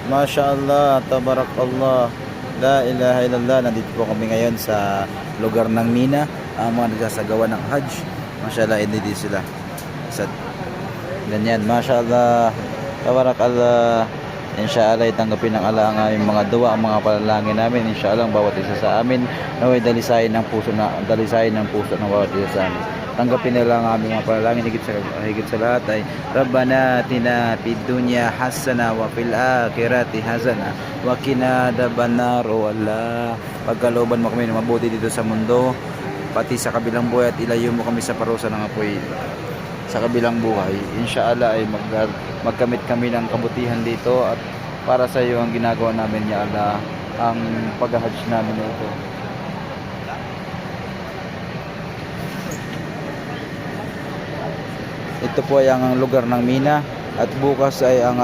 Masya Allah, tabarakallah, la ilaha illallah. Nandito po kami ngayon sa lugar ng Mina. Ang mga nagsasagawa ng Hajj. Masya Allah, hindi sila. Sa ganyan, Masya Allah, tabarakallah. Inshallah, itanggapin ng Allah ang aming mga dua, ang mga panalangin namin. Inshallah, ang bawat isa sa amin naway dalisayin ng puso ng bawat isa sa amin. Tanggapin nila ang aming mga panalangin. Higit sa lahat ay Rabbana atina fid dunya hasana wa fil akhirati hasana wa qina adzabannar. O Allah, pagkalooban mo kami ng mabuti dito sa mundo, pati sa kabilang buhay, at ilayo mo kami sa parusa ng apoy sa kabilang buhay. Inshallah ay magkamit kami ng kabutihan dito, at para sa iyo ang ginagawa namin, ya Allah, ang pag-hajj namin ito. Ito po ay ang lugar ng Mina, at bukas ay ang